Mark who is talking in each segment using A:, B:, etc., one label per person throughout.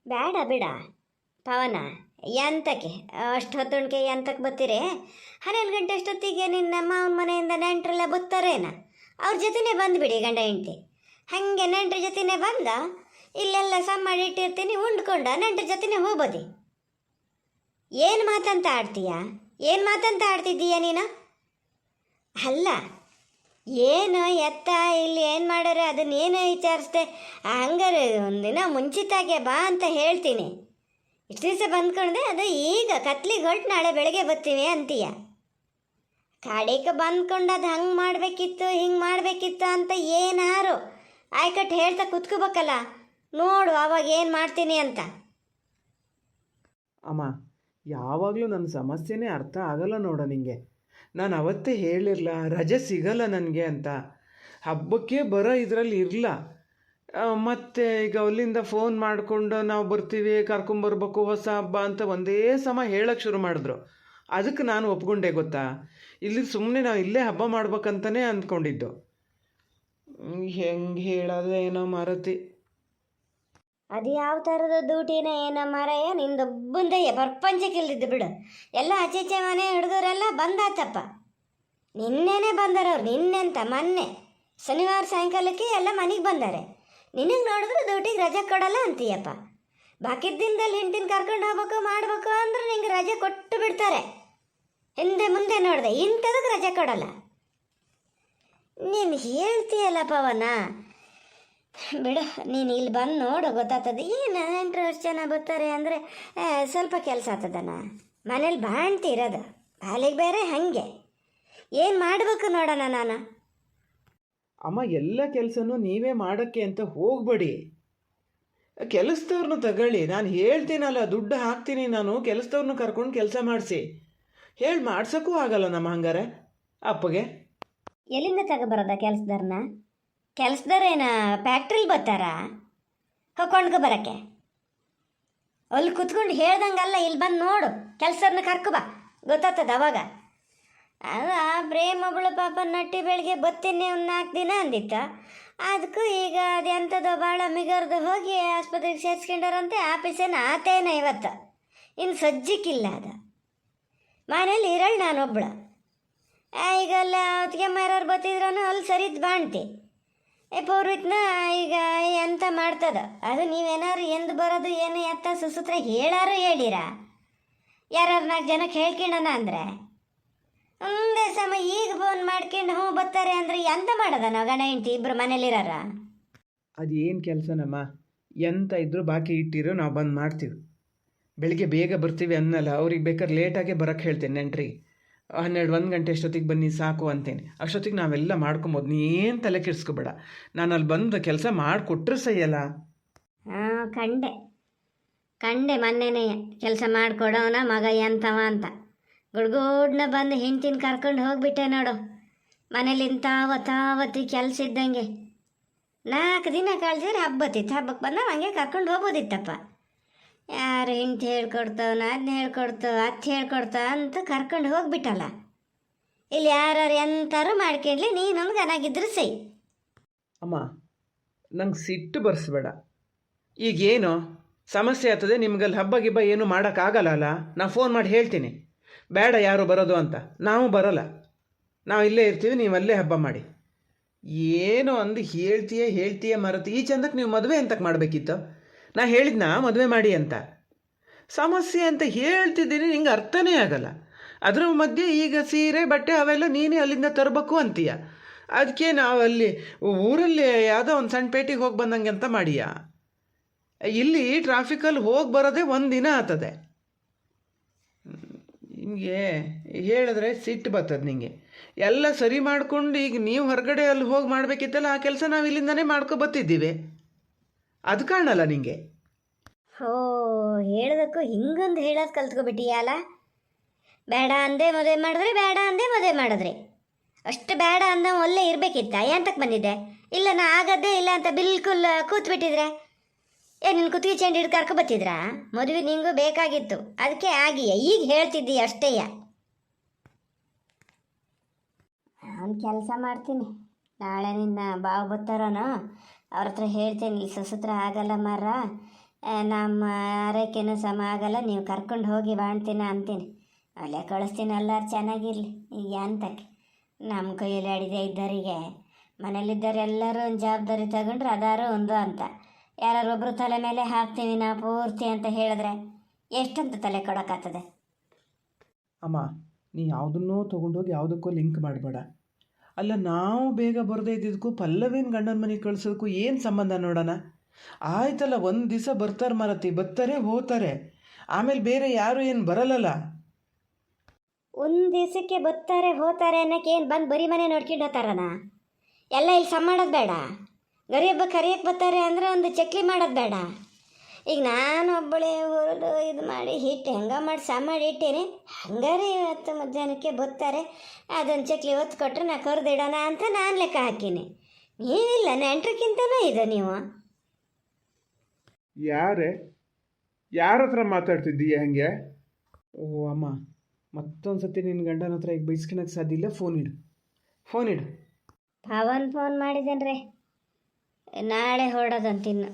A: ಬೇಡ ಬಿಡ ಪವನ, ಎಂತಕ್ಕೆ ಅಷ್ಟು ಹೊತ್ತುಣ್ಕೆ ಎಂತಕ್ಕೆ ಬತ್ತೀರಿ? 12 ಗಂಟೆ ಅಷ್ಟೊತ್ತಿಗೆ ನಿನ್ನ ಮಾವನ ಮನೆಯಿಂದ ನೆಂಟರೆಲ್ಲ ಬತ್ತಾರೇನ? ಅವ್ರ ಜೊತೆನೇ ಬಂದುಬಿಡಿ ಗಂಡ ಹೆಂಡ್ತಿ. ಹಾಗೆ ನೆಂಟ್ರ ಜೊತೆನೇ ಬಂದ ಇಲ್ಲೆಲ್ಲ ಸಮ್ ಮಾಡಿ ಇಟ್ಟಿರ್ತೀನಿ, ಉಂಡ್ಕೊಂಡ ನೆಂಟ್ರ ಜೊತೆನೇ ಹೋಗ್ಬೋದಿ. ಏನು ಮಾತಂತ ಆಡ್ತೀಯ? ಏನು ಮಾತಂತ ಆಡ್ತಿದ್ದೀಯ ನೀನು? ಅಲ್ಲ, ಏನು ಎತ್ತ ಇಲ್ಲಿ ಏನು ಮಾಡ್ಯಾರ ಅದನ್ನೇನು ವಿಚಾರಿಸ್ದೆ. ಹಂಗಾರೆ ಒಂದಿನ ಮುಂಚಿತಾಗೆ ಬಾ ಅಂತ ಹೇಳ್ತೀನಿ. ಇಷ್ಟು ದಿವಸ ಬಂದ್ಕೊಂಡೆ, ಅದು ಈಗ ಕತ್ಲಿಗೆ ಹೊರಟು ನಾಳೆ ಬೆಳಗ್ಗೆ ಬರ್ತೀವಿ ಅಂತೀಯ. ಕಾಡಿಗೆ ಬಂದ್ಕೊಂಡು ಅದು ಹಂಗೆ ಮಾಡಬೇಕಿತ್ತು ಹಿಂಗೆ ಮಾಡಬೇಕಿತ್ತು ಅಂತ ಏನಾರು ಆಯ್ಕಟ್ಟು ಹೇಳ್ತಾ ಕುತ್ಕೋಬೇಕಲ್ಲ. ನೋಡು ಅವಾಗ ಏನು ಮಾಡ್ತೀನಿ ಅಂತ.
B: ಅಮ್ಮ, ಯಾವಾಗಲೂ ನನ್ನ ಸಮಸ್ಯೆನೇ ಅರ್ಥ ಆಗಲ್ಲ ನೋಡ ನಿಂಗೆ. ನಾನು ಅವತ್ತೇ ಹೇಳಿರಲ್ಲ ರಜೆ ಸಿಗಲ್ಲ ನನಗೆ ಅಂತ. ಹಬ್ಬಕ್ಕೆ ಬರೋ ಇದರಲ್ಲಿ ಇರಲ್ಲ. ಮತ್ತು ಈಗ ಅಲ್ಲಿಂದ ಫೋನ್ ಮಾಡಿಕೊಂಡು ನಾವು ಬರ್ತೀವಿ ಕರ್ಕೊಂಬರ್ಬೇಕು ಹೊಸ ಹಬ್ಬ ಅಂತ ಒಂದೇ ಸಮ ಹೇಳೋಕ್ಕೆ ಶುರು ಮಾಡಿದ್ರು. ಅದಕ್ಕೆ ನಾನು ಒಪ್ಕೊಂಡೆ ಗೊತ್ತಾ. ಇಲ್ಲಿ ಸುಮ್ಮನೆ ನಾವು ಇಲ್ಲೇ ಹಬ್ಬ ಮಾಡ್ಬೇಕಂತಲೇ ಅಂದ್ಕೊಂಡಿದ್ದು. ಹೆಂಗೆ ಹೇಳೋದು ಏನೋ ಮಾರತಿ.
A: ಅದು ಯಾವ ಥರದ ಡ್ಯೂಟಿನ ಏನೋ ಮಾರಾಯ, ನಿಂದೊಬ್ಬಂದಯ್ಯ ಪ್ರಪಂಚಕ್ಕೆ ಇಲ್ದಿದ್ದು ಬಿಡು. ಎಲ್ಲ ಆಚೆಚೆ ಮನೆ ಹುಡುಗರೆಲ್ಲ ಬಂದಾತಪ್ಪ. ನಿನ್ನೆನೇ ಬಂದಾರವ್ರು, ನಿನ್ನೆಂತ ಮೊನ್ನೆ ಶನಿವಾರ ಸಾಯಂಕಾಲಕ್ಕೆ ಎಲ್ಲ ಮನೆಗೆ ಬಂದಾರೆ. ನಿನಗೆ ನೋಡಿದ್ರೆ ಡ್ಯೂಟಿಗೆ ರಜೆ ಕೊಡಲ್ಲ ಅಂತೀಯಪ್ಪ. ಬಾಕಿ ದಿನದಲ್ಲಿ ಹೆಂಡತಿನ ಕರ್ಕೊಂಡು ಹೋಗ್ಬೇಕು ಮಾಡಬೇಕು ಅಂದ್ರೆ ನಿಂಗೆ ರಜೆ ಕೊಟ್ಟು ಬಿಡ್ತಾರೆ. ಹಿಂದೆ ಮುಂದೆ ನೋಡಿದೆ ಇಂಥದಕ್ಕೆ ರಜೆ ಕೊಡಲ್ಲ. ನೀನು ಹೇಳ್ತೀಯಲ್ಲ ಪವನ, ಬಿಡು, ನೀನು ಇಲ್ಲಿ ಬಂದು ನೋಡು ಗೊತ್ತಾಗ್ತದೆ. ಏನು 8 ವರ್ಷ ಜನ ಬರ್ತಾರೆ ಅಂದರೆ ಸ್ವಲ್ಪ ಕೆಲಸ ಆಗ್ತದನ. ಮನೇಲಿ ಬಾಣ್ತಿ ಇರೋದು, ಅಲ್ಲಿಗೆ ಬೇರೆ ಹಾಗೆ ಏನು ಮಾಡಬೇಕು ನೋಡೋಣ ನಾನು.
B: ಅಮ್ಮ, ಎಲ್ಲ ಕೆಲಸನೂ ನೀವೇ ಮಾಡೋಕ್ಕೆ ಅಂತ ಹೋಗ್ಬೇಡಿ. ಕೆಲಸದವ್ರನ್ನ ತಗೊಳ್ಳಿ. ನಾನು ಹೇಳ್ತೀನಲ್ಲ, ದುಡ್ಡು ಹಾಕ್ತೀನಿ, ನಾನು ಕೆಲಸದವ್ರನ್ನ ಕರ್ಕೊಂಡು ಕೆಲಸ ಮಾಡಿಸಿ. ಹೇಳಿ ಮಾಡ್ಸೋಕ್ಕೂ ಆಗಲ್ಲ ನಮ್ಮ ಹಂಗಾರೆ ಅಪ್ಪಗೆ.
A: ಎಲ್ಲಿಂದ ತಗೊಬರೋದ ಕೆಲಸದವ್ರನ್ನ? ಕೆಲಸದವ್ರೇನ ಫ್ಯಾಕ್ಟ್ರಿಲಿ ಬರ್ತಾರ ಹೊಕ್ಕೊಂಡ್ಕೊ ಬರೋಕ್ಕೆ? ಅಲ್ಲಿ ಕುತ್ಕೊಂಡು ಹೇಳ್ದಂಗಲ್ಲ, ಇಲ್ಲಿ ಬಂದು ನೋಡು, ಕೆಲಸದವ್ರನ್ನ ಕರ್ಕೊಬಾ, ಗೊತ್ತಾಗ್ತದೆ ಅವಾಗ. ಅದ ಪ್ರೇಮಗಳು ಪಾಪ ನಟ್ಟಿ ಬೆಳಿಗ್ಗೆ ಬತ್ತೀನಿ ಒಂದು 4 ದಿನ ಅಂದಿತ್ತ. ಅದಕ್ಕೂ ಈಗ ಅದೆಂಥದ್ದು ಭಾಳ ಮಿಗರ್ದು ಹೋಗಿ ಆಸ್ಪತ್ರೆಗೆ ಸೇರಿಸ್ಕೊಂಡಾರಂತೆ. ಆಫೀಸೇನು ಆತೇನ ಇವತ್ತು, ಇನ್ನು ಸಜ್ಜಿಕ್ಕಿಲ್ಲ ಅದು. ಮನೇಲಿ ಇರಳು ನಾನೊಬ್ಳು. ಈಗ ಅಲ್ಲ ಹೊತ್ತಿಗೆ ಯಾರು ಬತ್ತಿದ್ರೂ ಅಲ್ಲಿ ಸರಿದು ಬಾಣ್ತಿ ಪೂರ್ವಿಕ್ನ ಈಗ ಎಂತ ಮಾಡ್ತದ ಅದು. ನೀವೇನಾರು ಎಂದು ಬರೋದು ಏನು ಎತ್ತ ಸುಸೂತ್ರ ಹೇಳಾರು ಹೇಳಿರ? ಯಾರು 4 ಜನಕ್ಕೆ ಹೇಳ್ಕೊಂಡನ ಅಂದರೆ ಒಂದೇ ಸಮ ಈಗ ಫೋನ್ ಮಾಡ್ಕೊಂಡು ಹ್ಞೂ ಬರ್ತಾರೆ ಅಂದರೆ ಎಂತ ಮಾಡೋದ ನಾವು ಗಂಡ ಹೆಂಡ್ತಿ ಇಬ್ಬರು ಮನೇಲಿರಾರ?
B: ಅದೇನು ಕೆಲಸನಮ್ಮ, ಎಂತ ಇದ್ದರೂ ಬಾಕಿ ಇಟ್ಟಿರೋ ನಾವು ಬಂದು ಮಾಡ್ತೀವಿ. ಬೆಳಿಗ್ಗೆ ಬೇಗ ಬರ್ತೀವಿ ಅನ್ನಲ್ಲ, ಅವ್ರಿಗೆ ಬೇಕಾದ್ರೆ ಲೇಟಾಗೆ ಬರೋಕ್ಕೆ ಹೇಳ್ತೇನೆ ನೆಂಟ್ರಿಗೆ. 12-1 ಗಂಟೆ ಅಷ್ಟೊತ್ತಿಗೆ ಬನ್ನಿ ಸಾಕು ಅಂತೇನೆ. ಅಷ್ಟೊತ್ತಿಗೆ ನಾವೆಲ್ಲ ಮಾಡ್ಕೊಬೋದು, ನೀ ಏನು ತಲೆ ಕೆಡಿಸ್ಕೊಬೇಡ. ನಾನು ಅಲ್ಲಿ ಬಂದು ಕೆಲಸ ಮಾಡಿಕೊಟ್ರೆ ಸಹಿಯಲ್ಲ.
A: ಹಾಂ, ಕಂಡೆ ಮೊನ್ನೆನೇ ಕೆಲಸ ಮಾಡಿಕೊಡೋನ ಮಗ ಎಂತವ ಅಂತ. ಗುಡ್ಗೋಡ್ನ ಬಂದು ಹೆಂಡ್ತಿನ ಕರ್ಕೊಂಡು ಹೋಗ್ಬಿಟ್ಟೆ ನೋಡು. ಮನೇಲಿ ತಾವತ್ತಿ ಕೆಲಸ ಇದ್ದಂಗೆ 4 ದಿನ ಕಳ್ಸಿದ್ರೆ ಹಬ್ಬತ್ತಿತ್ತು. ಹಬ್ಬಕ್ಕೆ ಬಂದ ಹಂಗೆ ಕರ್ಕೊಂಡು ಹೋಗ್ಬೋದಿತ್ತಪ್ಪ. ಯಾರು ಹೆಂಡ್ತಿ ಹೇಳ್ಕೊಡ್ತಾವ, ಅದನ್ನ ಹೇಳ್ಕೊಡ್ತಾವ, ಅತ್ತೆ ಹೇಳ್ಕೊಡ್ತಾವ ಅಂತ ಕರ್ಕೊಂಡು ಹೋಗ್ಬಿಟ್ಟಲ್ಲ. ಇಲ್ಲಿ ಯಾರು ಎಂತಾರು ಮಾಡ್ಕೊಂಡ್ಲಿ, ನೀನೊಂದು ಚೆನ್ನಾಗಿದ್ರು ಸೈ.
B: ಅಮ್ಮ, ನಂಗೆ ಸಿಟ್ಟು ಬರ್ಸ್ಬೇಡ. ಈಗೇನು ಸಮಸ್ಯೆ ಆಗ್ತದೆ ನಿಮ್ಗಲ್ಲಿ ಹಬ್ಬ ಗಿಬ್ಬ ಏನು ಮಾಡೋಕ್ಕಾಗಲ್ಲ ಅಲ್ಲ. ನಾನು ಫೋನ್ ಮಾಡಿ ಹೇಳ್ತೀನಿ ಬೇಡ ಯಾರು ಬರೋದು ಅಂತ. ನಾವು ಬರೋಲ್ಲ, ನಾವು ಇಲ್ಲೇ ಇರ್ತೀವಿ, ನೀವು ಅಲ್ಲೇ ಹಬ್ಬ ಮಾಡಿ. ಏನೋ ಅಂದು ಹೇಳ್ತೀಯ ಮರತಿ. ಈ ಚಂದಕ್ಕೆ ನೀವು ಮದುವೆ ಅಂತಕ್ಕೆ ಮಾಡಬೇಕಿತ್ತು. ನಾ ಹೇಳಿದ್ನಾ ಮದುವೆ ಮಾಡಿ ಅಂತ? ಸಮಸ್ಯೆ ಅಂತ ಹೇಳ್ತಿದ್ದೀನಿ, ನಿಂಗೆ ಅರ್ಥನೇ ಆಗಲ್ಲ. ಅದರ ಮಧ್ಯೆ ಈಗ ಸೀರೆ ಬಟ್ಟೆ ಅವೆಲ್ಲ ನೀನೇ ಅಲ್ಲಿಂದ ತರಬೇಕು ಅಂತೀಯ. ಅದಕ್ಕೆ ನಾವು ಅಲ್ಲಿ ಊರಲ್ಲಿ ಯಾವುದೋ ಒಂದು ಸಣ್ಣ ಪೇಟೆಗೆ ಹೋಗಿ ಬಂದಂಗೆ ಅಂತ ಮಾಡಿಯಾ? ಇಲ್ಲಿ ಟ್ರಾಫಿಕಲ್ಲಿ ಹೋಗಿ ಬರೋದೇ 1 ದಿನ ಆಗ್ತದೆ. ಹಿಂಗೆ ಹೇಳಿದ್ರೆ ಸಿಟ್ಟು ಬರ್ತದೆ ನಿಂಗೆ. ಎಲ್ಲ ಸರಿ ಮಾಡ್ಕೊಂಡು ಈಗ ನೀವು ಹೊರಗಡೆ ಅಲ್ಲಿ ಹೋಗಿ ಮಾಡಬೇಕಿತ್ತಲ್ಲ, ಆ ಕೆಲಸ ನಾವು ಇಲ್ಲಿಂದನೇ ಮಾಡ್ಕೊಬತ್ತಿದ್ದೀವಿ. ಅದು ಕಾಣಲ್ಲ ನಿಂಗೆ.
A: ಓ, ಹೇಳೋದಕ್ಕೂ ಹಿಂಗೊಂದು ಹೇಳೋದು ಕಲ್ತ್ಕೊಬಿಟ್ಟಿಯಲ್ಲ. ಬೇಡ ಅಂದೆ ಮದುವೆ ಮಾಡಿದ್ರೆ, ಬೇಡ ಅಂದೆ ಮದುವೆ ಮಾಡಿದ್ರೆ. ಅಷ್ಟು ಬೇಡ ಅಂದ ಒಳ್ಳೆ ಇರಬೇಕಿತ್ತ? ಎಂತಕ್ಕೆ ಬಂದಿದ್ದೆ? ಇಲ್ಲ ನಾ ಆಗದ್ದೇ ಇಲ್ಲ ಅಂತ ಬಿಲ್ಕುಲ್ ಕೂತ್ಬಿಟ್ಟಿದ್ರೆ ನಿನ್ನ ಕುತ್ತಿಗೆ ಚೆಂಡು ಹಿಡ್ದು ಕರ್ಕೊಬತ್ತಿದ್ರಾ? ಮದುವೆ ನಿಂಗೂ ಬೇಕಾಗಿತ್ತು, ಅದಕ್ಕೆ ಆಗಿಯೇ ಈಗ ಹೇಳ್ತಿದ್ದೀಯ ಅಷ್ಟೇಯ. ನಾನು ಕೆಲಸ ಮಾಡ್ತೀನಿ. ನಾಳೆ ನಿನ್ನ ಬಾವು ಬರ್ತಾರೋನೋ ಅವ್ರ ಹತ್ರ ಹೇಳ್ತೇನೆ, ಇಲ್ಲಿ ಸುಸೂತ್ರ ಆಗಲ್ಲ ಮಾರ, ನಮ್ಮ ಆರೈಕೆನೂ ಸಮ ಆಗಲ್ಲ, ನೀವು ಕರ್ಕೊಂಡು ಹೋಗಿ ಬಾಣ್ತೀನ ಅಂತೀನಿ. ಅಲ್ಲೇ ಕಳಿಸ್ತೀನಿ, ಎಲ್ಲರೂ ಚೆನ್ನಾಗಿರಲಿ. ಈಗ ಅಂತಕ್ಕೆ ನಮ್ಮ ಕೈಯಲ್ಲಿ ಅಡಿದೆ ಇದ್ದವರಿಗೆ ಮನೇಲಿದ್ದವರೆಲ್ಲರೂ ಒಂದು ಜವಾಬ್ದಾರಿ ತಗೊಂಡ್ರೆ ಅದಾರು ಒಂದು ಅಂತ, ಯಾರೊಬ್ಬರು ತಲೆ ಮೇಲೆ ಹಾಕ್ತೀವಿ ನಾವು ಪೂರ್ತಿ ಅಂತ ಹೇಳಿದ್ರೆ ಎಷ್ಟಂತ ತಲೆ ಕೊಡೋಕ್ಕಾಗ್ತದೆ?
B: ಅಮ್ಮ, ನೀ ಯಾವುದನ್ನೂ ತೊಗೊಂಡೋಗಿ ಯಾವುದಕ್ಕೂ ಲಿಂಕ್ ಮಾಡಬೇಡ. ಅಲ್ಲ, ನಾವು ಬೇಗ ಬರದೇ ಇದ್ದಿದ್ದಕ್ಕೂ ಪಲ್ಲವಿನ ಗಂಡನ ಮನೆಗೆ ಕಳ್ಸೋದಕ್ಕೂ ಏನು ಸಂಬಂಧ ನೋಡೋಣ? ಆಯ್ತಲ್ಲ, ಒಂದು ದಿವಸ ಬರ್ತಾರೆ ಮಾರತಿ, ಬರ್ತಾರೆ ಹೋಗ್ತಾರೆ, ಆಮೇಲೆ ಬೇರೆ ಯಾರು ಏನು ಬರಲ್ಲಲ್ಲ.
A: ಒಂದು ದಿವಸಕ್ಕೆ ಬರ್ತಾರೆ ಹೋಗ್ತಾರೆ ಅನ್ನೋಕೆ ಏನು ಬಂದು ಬರೀ ಮನೆ ನೋಡ್ಕೊಂಡು ಹೋಗ್ತಾರನ? ಎಲ್ಲ ಇಲ್ಲಿ ಸಮ ಮಾಡೋದು ಬೇಡ. ಗರಿ ಹಬ್ಬ ಕರಿಯಕ್ಕೆ ಬರ್ತಾರೆ ಅಂದರೆ ಒಂದು ಚಕ್ಲಿ ಮಾಡೋದು ಬೇಡ. ಈಗ ನಾನು ಒಬ್ಬಳೇ ಹುರಿದು ಇದು ಮಾಡಿ ಹಿಟ್ಟು ಹೆಂಗೆ ಮಾಡಿ ಸಮ ಮಾಡಿ ಇಟ್ಟೇನೆ, ಹಂಗಾರೆ ಇವತ್ತು ಮಧ್ಯಾಹ್ನಕ್ಕೆ ಬರ್ತಾರೆ, ಅದೊಂದು ಚಕ್ಲಿ ಹೊತ್ತು ಕೊಟ್ಟರೆ ನಾ ಕರೆದಿಡೋಣ ಅಂತ ನಾನು ಲೆಕ್ಕ ಹಾಕೀನಿ. ನೀವಿಲ್ಲ, ನೆಂಟ್ರಕ್ಕಿಂತನೂ ಇದೆ ನೀವು.
B: ಯಾರ ಹತ್ರ ಮಾತಾಡ್ತಿದ್ದೀಯ ಹಂಗೆ? ಓ ಅಮ್ಮ, ಮತ್ತೊಂದು ಸತಿ ನಿನ್ನ ಗಂಡನ ಹತ್ರ ಈಗ ಬೈಸ್ಕೊಳಕ್ಕೆ ಸಾಧ್ಯ ಇಲ್ಲ. ಫೋನ್ ಇಡು.
A: ಪವನ್ ಫೋನ್ ಮಾಡಿದ್ದೇನೆ, ನಾಳೆ ಹೊರಡೋದಂತಿನ್ನು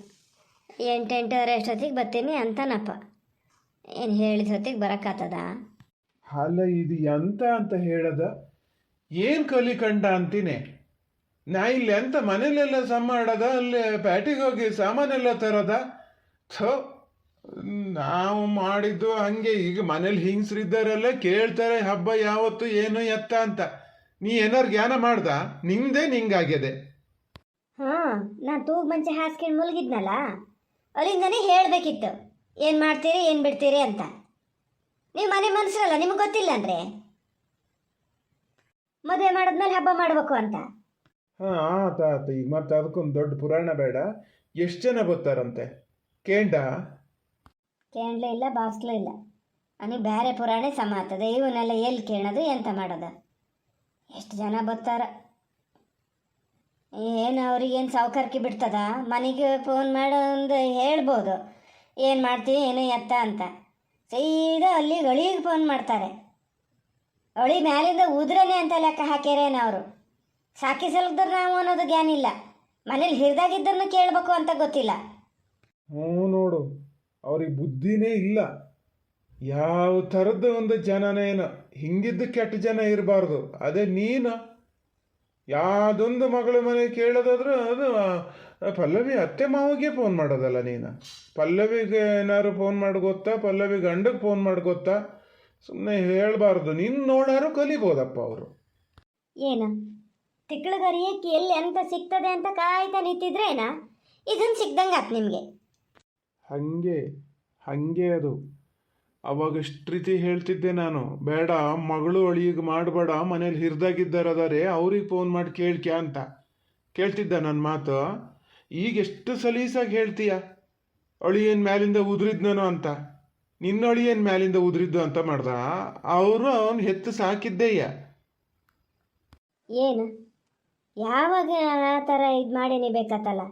A: 8-8:30 ಅಷ್ಟೊತ್ತಿಗೆ ಬರ್ತೀನಿ ಅಂತಾನಪ್ಪ. ಏನು ಹೇಳಿದ ಹೊತ್ತಿಗೆ ಬರೋಕ್ಕಾಗ್ತದ?
B: ಅಲ್ಲ, ಇದು ಎಂತ ಅಂತ ಹೇಳದ? ಏನು ಕಲಿಕಂಡ ಅಂತೀನಿ ನಾ. ಇಲ್ಲಿ ಎಂತ ಮನೇಲೆಲ್ಲ ಸಮ ಮಾಡದ, ಅಲ್ಲಿ ಪ್ಯಾಟಿಗೆ ಹೋಗಿ ಸಾಮಾನೆಲ್ಲ ತರದ? ಥೋ, ನಾವು ಮಾಡಿದ್ದು ಹಂಗೆ. ಈಗ ಮನೇಲಿ ಹಿಂಗ್ಸ್ರಿದ್ದಾರೆಲ್ಲ ಕೇಳ್ತಾರೆ ಹಬ್ಬ ಯಾವತ್ತು ಏನು ಎತ್ತ ಅಂತ. ನೀ ಏನಾರು ಜ್ಞಾನ ಮಾಡ್ದ? ನಿಂದೇ ನಿಂಗಾಗ್ಯದೆ.
A: ಹಾಂ, ನಾನು ತೂಗು ಮಂಚೆ ಹಾಸ್ಕೊಂಡು ಮುಳುಗಿದ್ನಲ್ಲ, ಅಲ್ಲಿಂದನೇ ಹೇಳಬೇಕಿತ್ತು ಏನು ಮಾಡ್ತೀರಿ ಏನು ಬಿಡ್ತೀರಿ ಅಂತ. ನೀವು ಮನೆ ಮನಸ್ಸರಲ್ಲ, ನಿಮಗೆ ಗೊತ್ತಿಲ್ಲ ಅಂದರೆ ಮದುವೆ ಮಾಡಿದ್ಮೇಲೆ ಹಬ್ಬ ಮಾಡಬೇಕು ಅಂತ.
B: ಹಾಂ, ಆತ ಈಗ ಮತ್ತೆ ಅದಕ್ಕೊಂದು ದೊಡ್ಡ ಪುರಾಣ ಬೇಡ. ಎಷ್ಟು ಜನ ಬರ್ತಾರಂತೆ?
A: ಕೇಳಲೇ ಇಲ್ಲ, ಬಾಸ್ಲೂ ಇಲ್ಲ. ನನಗೆ ಬೇರೆ ಪುರಾಣೆ ಸಮ ಆಗ್ತದೆ. ಇವನ್ನೆಲ್ಲ ಎಲ್ಲಿ ಕೇಳೋದು, ಎಂತ ಮಾಡೋದು? ಎಷ್ಟು ಜನ ಬರ್ತಾರ? ಏನು ಅವ್ರಿಗೇನು ಸಾವುಕಾರಿಕೆ ಬಿಡ್ತದ? ಮನೆಗೆ ಫೋನ್ ಮಾಡೋ ಒಂದು ಹೇಳ್ಬೋದು ಏನು ಮಾಡ್ತೀವಿ ಏನು ಎತ್ತ ಅಂತ. ಸೀದಾ ಅಲ್ಲಿ ಅಳಿಗೆ ಫೋನ್ ಮಾಡ್ತಾರೆ. ಅಳಿ ಮ್ಯಾಲಿಂದ ಉದ್ರನೆ ಅಂತ ಲೆಕ್ಕ ಹಾಕ್ಯಾರೇನು ಅವರು. ಸಾಕಿ ಸಲುಕಿದ್ರೆ ನಾವು ಅನ್ನೋದು ಜ್ಞಾನ ಇಲ್ಲ, ಮನೇಲಿ ಹಿರಿದಾಗಿದ್ದರನ್ನು ಕೇಳಬೇಕು ಅಂತ ಗೊತ್ತಿಲ್ಲ.
B: ನೋಡು, ಅವ್ರಿಗೆ ಬುದ್ಧಿನೇ ಇಲ್ಲ. ಯಾವ ಥರದ್ದು ಒಂದು ಜನನೇನು ಹಿಂಗಿದ್ದು ಕೆಟ್ಟ ಜನ ಇರಬಾರ್ದು. ಅದೇ ನೀನು ಯಾವುದೊಂದು ಮಗಳ ಮನೆ ಕೇಳೋದಾದ್ರೂ ಅದು ಪಲ್ಲವಿ ಅತ್ತೆ ಮಾವಿಗೆ ಫೋನ್ ಮಾಡೋದಲ್ಲ ನೀನು. ಪಲ್ಲವಿಗೆ ಏನಾದ್ರು ಫೋನ್ ಮಾಡಿ ಗೊತ್ತಾ? ಪಲ್ಲವಿ ಗಂಡಗೆ ಫೋನ್ ಮಾಡಿ ಗೊತ್ತಾ? ಸುಮ್ಮನೆ ಹೇಳಬಾರ್ದು. ನಿನ್ನ ನೋಡಾರು ಕಲಿಬೋದಪ್ಪ ಅವರು.
A: ಏನು ತಿಕ್ಕಳಗರಿಯಕ್ಕೆ ಎಲ್ಲಿ ಎಂತ ಸಿಗ್ತದೆ ಅಂತ ಕಾಯ್ತಾ ನಿಂತಿದ್ರೇನ ಇದನ್ನು ಸಿಕ್ದಂಗೆ ಆತು ನಿಮಗೆ.
B: ಹಂಗೆ ಅದು. ಅವಾಗ ಎಷ್ಟು ರೀತಿ ಹೇಳ್ತಿದ್ದೆ ನಾನು, ಬೇಡ ಮಗಳು ಅಳಿಗೆ ಮಾಡಬೇಡ, ಮನೇಲಿ ಹಿರಿದಾಗಿದ್ದಾರದಾರೆ ಅವ್ರಿಗೆ ಫೋನ್ ಮಾಡಿ ಕೇಳ್ಕ್ಯಾ ಅಂತ ಕೇಳ್ತಿದ್ದ ನನ್ನ ಮಾತು. ಈಗ ಎಷ್ಟು ಸಲೀಸಾಗಿ ಹೇಳ್ತೀಯ ಅಳಿಯೇನು ಮ್ಯಾಲಿಂದ ಉದುರಿದ್ನೋ ಅಂತ. ನಿನ್ನ ಅಳಿಯೇನು ಮ್ಯಾಲಿಂದ ಉದುರಿದ್ದು ಅಂತ ಮಾಡ್ದ? ಅವರು ಅವನು ಹೆತ್ತು ಸಾಕಿದ್ದೇಯ.
A: ಏನು ಯಾವಾಗ ಆ ಥರ ಇದು ಮಾಡೀನಿ ಬೇಕತ್ತಲ್ಲ,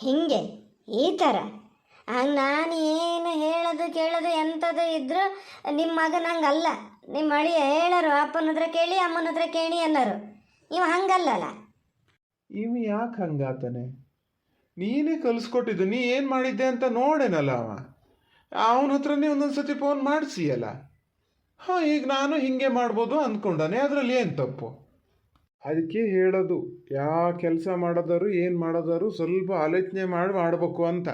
A: ಹಿಂಗೆ ಈ ಥರ ಹಂಗೆ ನಾನು ಏನು ಹೇಳೋದು ಕೇಳೋದು ಎಂಥದ್ದು ಇದ್ದರೂ ನಿಮ್ಮ ಮಗ ನಂಗಲ್ಲ. ನಿಮ್ಮ ಅಳಿಯ ಹೇಳರು, ಅಪ್ಪನ ಹತ್ರ ಕೇಳಿ ಅಮ್ಮನ ಹತ್ರ ಕೇಳಿ ಅನ್ನೋರು. ಇವ ಹಂಗಲ್ಲಲ್ಲ.
B: ಇವು ಯಾಕೆ ಹಂಗಾತಾನೆ? ನೀನೇ ಕಲಿಸ್ಕೊಟ್ಟಿದ್ದು. ನೀ ಏನು ಮಾಡಿದ್ದೆ ಅಂತ ನೋಡೇನಲ್ಲ ಅವ. ಅವನ ಹತ್ರನೇ ಒಂದೊಂದು ಸತಿ ಫೋನ್ ಮಾಡಿಸಿಯಲ್ಲ. ಹಾಂ, ಈಗ ನಾನು ಹಿಂಗೆ ಮಾಡ್ಬೋದು ಅಂದ್ಕೊಂಡಾನೆ, ಅದರಲ್ಲಿ ಏನು ತಪ್ಪು? ಅದಕ್ಕೆ ಹೇಳೋದು, ಯಾವ ಕೆಲಸ ಮಾಡೋದಾರು ಏನು ಮಾಡೋದಾರು ಸ್ವಲ್ಪ ಆಲೋಚನೆ ಮಾಡಿ ಮಾಡಬೇಕು ಅಂತ.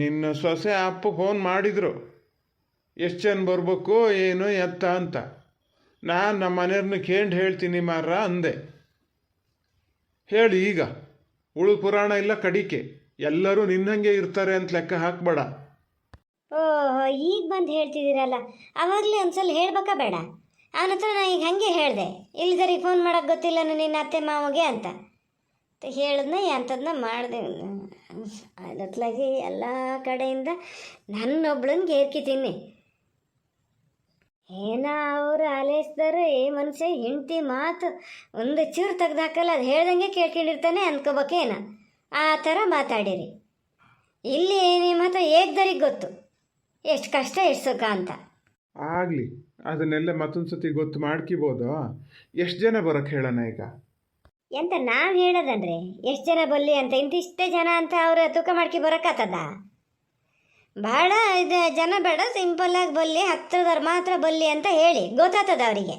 B: ನಿನ್ನ ಸೊಸೆ ಅಪ್ಪ ಫೋನ್ ಮಾಡಿದರು, ಎಷ್ಟು ಜನ ಬರಬೇಕು ಏನು ಎತ್ತ ಅಂತ. ನಾನು ನಮ್ಮ ಮನೆಯವ್ರನ್ನ ಕೇಂಡು ಹೇಳ್ತೀನಿ ಮಾರ ಅಂದೆ. ಹೇಳಿ ಈಗ, ಉಳು ಪುರಾಣ ಇಲ್ಲ ಕಡಿಕೆ, ಎಲ್ಲರೂ ನಿನ್ನಂಗೆ ಇರ್ತಾರೆ ಅಂತ ಲೆಕ್ಕ ಹಾಕ್ಬೇಡ.
A: ಓಹೋ, ಈಗ ಬಂದು ಹೇಳ್ತಿದ್ದೀರಲ್ಲ, ಆವಾಗಲೇ ಒಂದ್ಸಲ ಹೇಳ್ಬೇಕಾ ಬೇಡ? ಅವನ ಹತ್ರ ನಾನು ಈಗ ಹಾಗೆ ಹೇಳಿದೆ, ಇಲ್ಲಿಗರಿಗೆ ಫೋನ್ ಮಾಡೋಕ್ಕೆ ಗೊತ್ತಿಲ್ಲ ನಿನ್ನ ಅತ್ತೆ ಮಾವಗೆ ಅಂತ ಹೇಳಿದ್ನ ಅಂಥದನ್ನ ಮಾಡಿದೆ. ಅದತ್ಲಾಗಿ ಎಲ್ಲ ಕಡೆಯಿಂದ ನನ್ನೊಬ್ಳನ್ನ ಗೇರ್ಕಿತೀನಿ. ಏನೋ ಅವರು ಆಲೈಸಿದಾರೆ, ಮನುಷ್ಯ ಹೆಂಡತಿ ಮಾತು ಒಂದು ಚೂರು ತೆಗ್ದು ಹಾಕಲ್ಲ, ಅದು ಹೇಳ್ದಂಗೆ ಕೇಳ್ಕೊಂಡಿರ್ತಾನೆ ಅನ್ಕೋಬೇಕೇನ. ಆ ಥರ ಮಾತಾಡಿರಿ. ಇಲ್ಲಿ ನಿಮ್ಮ ಹತ್ರ ಏಕ್ದರಿಗೆ ಗೊತ್ತು ಎಷ್ಟು ಕಷ್ಟ ಎಷ್ಟು ಸುಖ ಅಂತ.
B: ಆಗಲಿ, ಅದನ್ನೆಲ್ಲ ಮತ್ತೊಂದು ಸತಿ ಗೊತ್ತು ಮಾಡ್ಕಿಬೋದು. ಎಷ್ಟು ಜನ ಬರೋಕ್ಕೆ ಹೇಳೋಣ ಈಗ?
A: ಎಂತ ನಾವು ಹೇಳೋದನ್ರಿ ಎಷ್ಟು ಜನ ಬಲ್ಲಿ ಅಂತ ಇಂತಿಷ್ಟೇ ಜನ ಅಂತ ಅವ್ರು ತೂಕ ಮಾಡ್ಕೊ ಬರೋಕ್ಕಾಗ್ತದ? ಭಾಳ ಇದು ಜನ ಬೇಡ, ಸಿಂಪಲ್ಲಾಗಿ ಬಲ್ಲಿ ಹತ್ತಿರದವ್ರು ಮಾತ್ರ ಬಲ್ಲಿ ಅಂತ ಹೇಳಿ ಗೊತ್ತಾಗ್ತದ ಅವರಿಗೆ,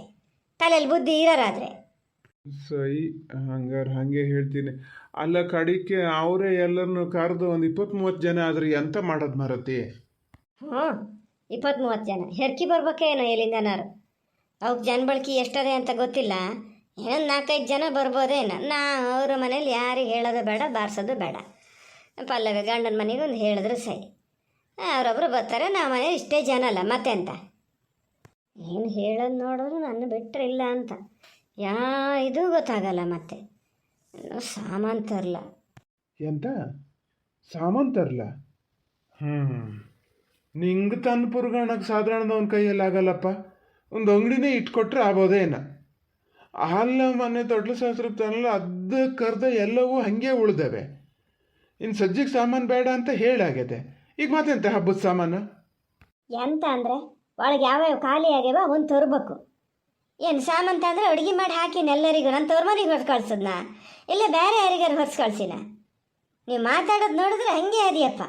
A: ತಲೆಯಲ್ಲಿ ಬುದ್ಧಿ ಇರೋರಾದ್ರೆ.
C: ಸರಿ, ಹಂಗಾರೆ ಹಾಗೆ ಹೇಳ್ತೀನಿ. ಅಲ್ಲ ಕಡಿಕೆ ಅವರೇ ಎಲ್ಲರನ್ನು ಕರೆದು ಒಂದು 20-30 ಜನ ಆದ್ರೆ ಎಂತ ಮಾಡೋದು ಮಾರತಿ?
A: ಹ್ಞೂ, 20-30 ಜನ ಹೆರ್ಕಿ ಬರ್ಬೇಕೇನೋ ಎಲ್ಲಿಂದನಾರು. ಅವಕ್ಕೆ ಜನಬಳಕೆ ಎಷ್ಟದೆ ಅಂತ ಗೊತ್ತಿಲ್ಲ, ಏನೋ 4-5 ಜನ ಬರ್ಬೋದೇನೋ. ಅವ್ರ ಮನೇಲಿ ಯಾರಿಗೆ ಹೇಳೋದು ಬೇಡ, ಬಾರಿಸೋದು ಬೇಡ. ಪಲ್ಲವಿ ಗಂಡನ ಮನೆಗೆ ಒಂದು ಹೇಳಿದ್ರೆ ಸರಿ, ಅವರೊಬ್ಬರು ಬರ್ತಾರೆ. ನಾವು ಮನೇಲಿ ಇಷ್ಟೇ ಜನ ಅಲ್ಲ ಮತ್ತೆ ಅಂತ ಏನು ಹೇಳೋದು ನೋಡಿದ್ರು ನನ್ನ ಬಿಟ್ಟರೆ ಇಲ್ಲ ಅಂತ ಇದು ಗೊತ್ತಾಗಲ್ಲ. ಮತ್ತೆ ಸಾಮಾನು ತರಲ್ಲ.
C: ಎಂತ ಸಾಮಾನು ತರಲ? ನಿಂಗೆ ತನ್ನ ಪುರ್ಗಾಣಕ್ಕೆ ಸಾಧಾರಣದವನ ಕೈಯಲ್ಲಿ ಆಗಲ್ಲಪ್ಪ. ಒಂದು ಅಂಗಡಿನೇ ಇಟ್ಕೊಟ್ರೆ ಆಗೋದೇನ? ಅಲ್ಲ ಮನೆ ತೊಟ್ಲು ಶಾಸ್ತ್ರಕ್ಕೆ ತನಲ್ಲ ಅದ ಕರ್ದ ಎಲ್ಲವೂ ಹಾಗೆ ಉಳ್ದವೆ. ಇನ್ನು ಸಜ್ಜಿಗೆ ಸಾಮಾನು ಬೇಡ ಅಂತ ಹೇಳಾಗಿದೆ. ಈಗ ಮತ್ತೆಂತ ಹಬ್ಬದ ಸಾಮಾನು?
A: ಎಂತ ಅಂದರೆ ಒಳಗೆ ಯಾವ್ಯಾವ ಖಾಲಿ ಆಗ್ಯಾವ ಒಂದು ತರಬೇಕು. ಏನು ಸಾಮಾನು ತಂದರೆ ಅಡುಗೆ ಮಾಡಿ ಹಾಕಿನ ಎಲ್ಲರಿಗೂ. ನನ್ನ ತವ್ರ ಮನೆಗೆ ಹೊರತು ಕಳ್ಸದ್ನ ಇಲ್ಲ ಬೇರೆ ಯಾರಿಗಾರು ಹೊರತು ಕಳ್ಸಿನ? ನೀವು ಮಾತಾಡೋದು ನೋಡಿದ್ರೆ ಹಂಗೆ ಅದೆಯಪ್ಪ.